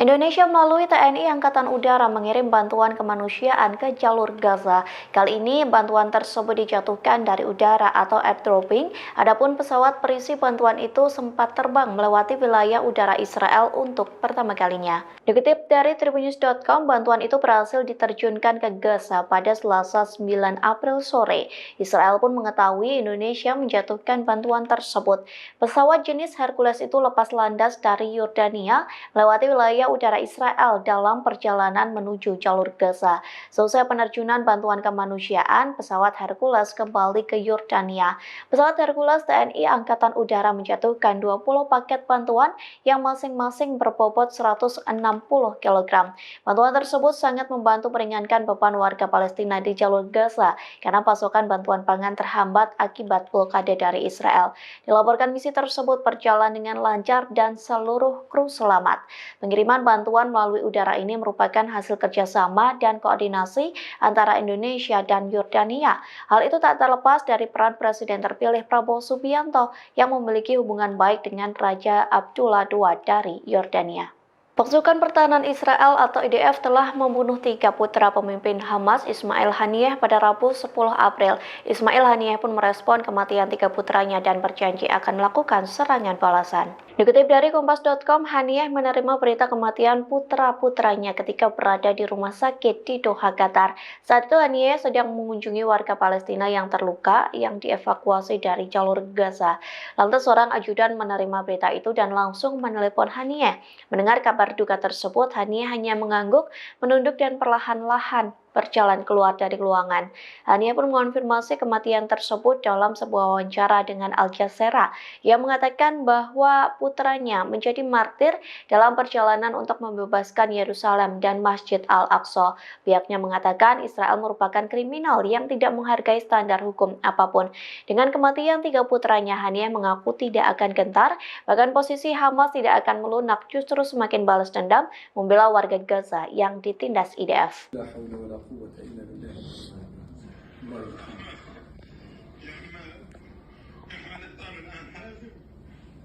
Indonesia melalui TNI Angkatan Udara mengirim bantuan kemanusiaan ke jalur Gaza. Kali ini bantuan tersebut dijatuhkan dari udara atau airdropping. Adapun pesawat berisi bantuan itu sempat terbang melewati wilayah udara Israel untuk pertama kalinya. Dikutip dari tribunnews.com, bantuan itu berhasil diterjunkan ke Gaza pada Selasa 9 April sore. Israel pun mengetahui Indonesia menjatuhkan bantuan tersebut. Pesawat jenis Hercules itu lepas landas dari Yordania melewati wilayah udara Israel dalam perjalanan menuju jalur Gaza. Selesai penerjunan bantuan kemanusiaan, pesawat Hercules kembali ke Yordania. Pesawat Hercules TNI Angkatan Udara menjatuhkan 20 paket bantuan yang masing-masing berbobot 160 kg. Bantuan tersebut sangat membantu meringankan beban warga Palestina di jalur Gaza karena pasokan bantuan pangan terhambat akibat blokade dari Israel. Dilaporkan misi tersebut berjalan dengan lancar dan seluruh kru selamat. Pengiriman bantuan melalui udara ini merupakan hasil kerjasama dan koordinasi antara Indonesia dan Yordania. Hal itu tak terlepas dari peran Presiden terpilih Prabowo Subianto yang memiliki hubungan baik dengan Raja Abdullah II dari Yordania. Pasukan Pertahanan Israel atau IDF telah membunuh 3 putra pemimpin Hamas Ismail Haniyeh pada Rabu 10 April. Ismail Haniyeh pun merespon kematian 3 putranya dan berjanji akan melakukan serangan balasan. Dikutip dari Kompas.com, Haniyeh menerima berita kematian putra-putranya ketika berada di rumah sakit di Doha, Qatar. Saat itu Haniyeh sedang mengunjungi warga Palestina yang terluka yang dievakuasi dari jalur Gaza. Lantas seorang ajudan menerima berita itu dan langsung menelepon Haniyeh. Mendengar kabar duka tersebut, Haniyeh hanya mengangguk, menunduk dan perlahan-lahan berjalan keluar dari ruangan. Haniyeh pun mengonfirmasi kematian tersebut dalam sebuah wawancara dengan Al Jazeera. Ia mengatakan bahwa putranya menjadi martir dalam perjalanan untuk membebaskan Yerusalem dan Masjid Al-Aqsa. Pihaknya mengatakan Israel merupakan kriminal yang tidak menghargai standar hukum apapun. Dengan kematian 3 putranya, Haniyeh mengaku tidak akan gentar, bahkan posisi Hamas tidak akan melunak, justru semakin balas dendam membela warga Gaza yang ditindas IDF. قوة إلا بالله الله يرحمه.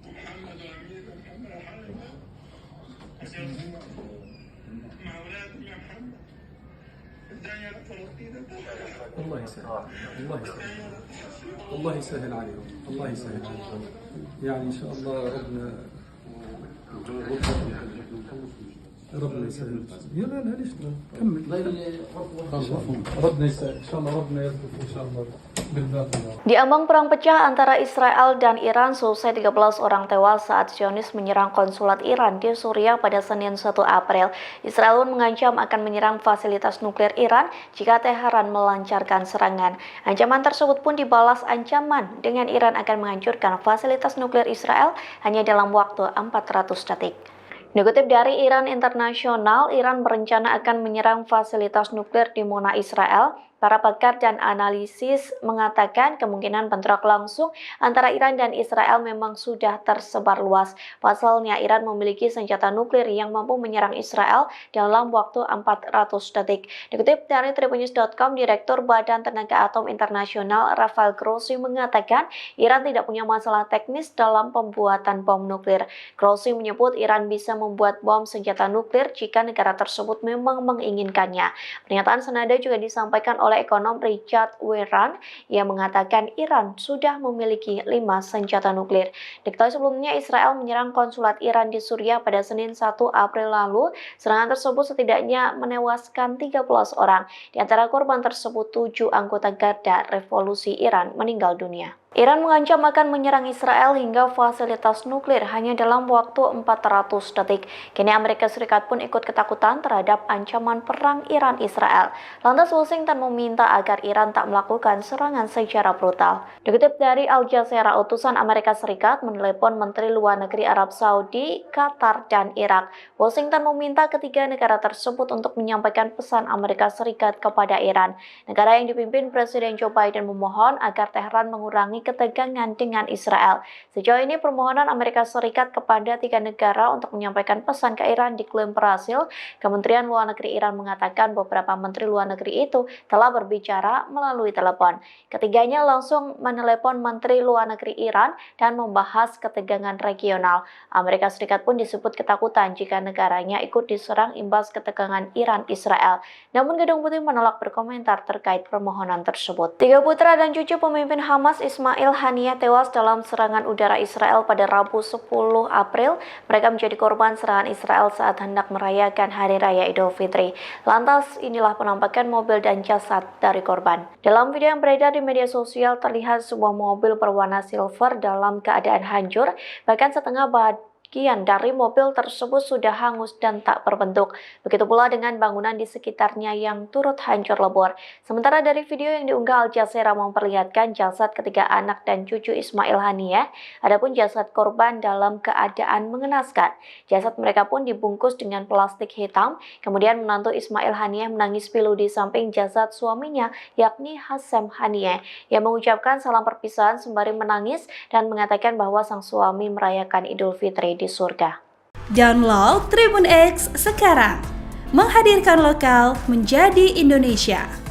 محمد وأمير محمد مع أولادهم يا محمد ازاي يا فلسطين الله يسهل الله يسهل الله يسهل عليهم الله يسهل عليهم يعني إن شاء الله ربنا يسهل يا لا ليش كمل ربنا يسهل ان شاء الله ربنا يرزقك ان شاء الله. Di ambang perang pecah antara Israel dan Iran, selesai 13 orang tewas saat Zionis menyerang konsulat Iran di Suriah pada Senin 1 April. Israel pun mengancam akan menyerang fasilitas nuklir Iran jika Teheran melancarkan serangan. Ancaman tersebut pun dibalas ancaman dengan Iran akan menghancurkan fasilitas nuklir Israel hanya dalam waktu 400 detik. Dikutip dari Iran Internasional, Iran berencana akan menyerang fasilitas nuklir di Mona, Israel. Para pakar dan analisis mengatakan kemungkinan bentrok langsung antara Iran dan Israel memang sudah tersebar luas. Pasalnya, Iran memiliki senjata nuklir yang mampu menyerang Israel dalam waktu 400 detik. Dikutip dari tribunnews.com, Direktur Badan Tenaga Atom Internasional Rafael Grossi mengatakan Iran tidak punya masalah teknis dalam pembuatan bom nuklir. Grossi menyebut Iran bisa membuat bom senjata nuklir jika negara tersebut memang menginginkannya. Pernyataan senada juga disampaikan oleh ekonom Richard Weran yang mengatakan Iran sudah memiliki 5 senjata nuklir. Diketahui sebelumnya Israel menyerang konsulat Iran di Suriah pada Senin 1 April lalu. Serangan tersebut setidaknya menewaskan 13 orang. Di antara korban tersebut 7 anggota Garda Revolusi Iran meninggal dunia. Iran mengancam akan menyerang Israel hingga fasilitas nuklir hanya dalam waktu 400 detik. Kini Amerika Serikat pun ikut ketakutan terhadap ancaman perang Iran-Israel. Lantas Washington meminta agar Iran tak melakukan serangan secara brutal. Dikutip dari Al Jazeera, utusan Amerika Serikat menelepon Menteri Luar Negeri Arab Saudi, Qatar, dan Irak. Washington meminta ketiga negara tersebut untuk menyampaikan pesan Amerika Serikat kepada Iran. Negara yang dipimpin Presiden Joe Biden memohon agar Teheran mengurangi ketegangan dengan Israel. Sejauh ini permohonan Amerika Serikat kepada 3 negara untuk menyampaikan pesan ke Iran diklaim berhasil. Kementerian Luar Negeri Iran mengatakan beberapa menteri luar negeri itu telah berbicara melalui telepon. Ketiganya langsung menelepon Menteri Luar Negeri Iran dan membahas ketegangan regional. Amerika Serikat pun disebut ketakutan jika negaranya ikut diserang imbas ketegangan Iran-Israel. Namun Gedung Putih menolak berkomentar terkait permohonan tersebut. 3 putra dan cucu pemimpin Hamas Ismail Haniyeh tewas dalam serangan udara Israel pada Rabu 10 April. Mereka menjadi korban serangan Israel saat hendak merayakan Hari Raya Idul Fitri. Lantas inilah penampakan mobil dan jasad dari korban. Dalam video yang beredar di media sosial terlihat sebuah mobil berwarna silver dalam keadaan hancur, bahkan setengah bagian dari mobil tersebut sudah hangus dan tak berbentuk. Begitu pula dengan bangunan di sekitarnya yang turut hancur lebur. Sementara dari video yang diunggah Al Jazeera memperlihatkan jasad ketiga anak dan cucu Ismail Haniyeh, adapun jasad korban dalam keadaan mengenaskan. Jasad mereka pun dibungkus dengan plastik hitam. Kemudian menantu Ismail Haniyeh menangis pilu di samping jasad suaminya, yakni Hassem Haniyeh, yang mengucapkan salam perpisahan sembari menangis dan mengatakan bahwa sang suami merayakan Idul Fitri di surga. Download Tribun X sekarang, menghadirkan lokal menjadi Indonesia.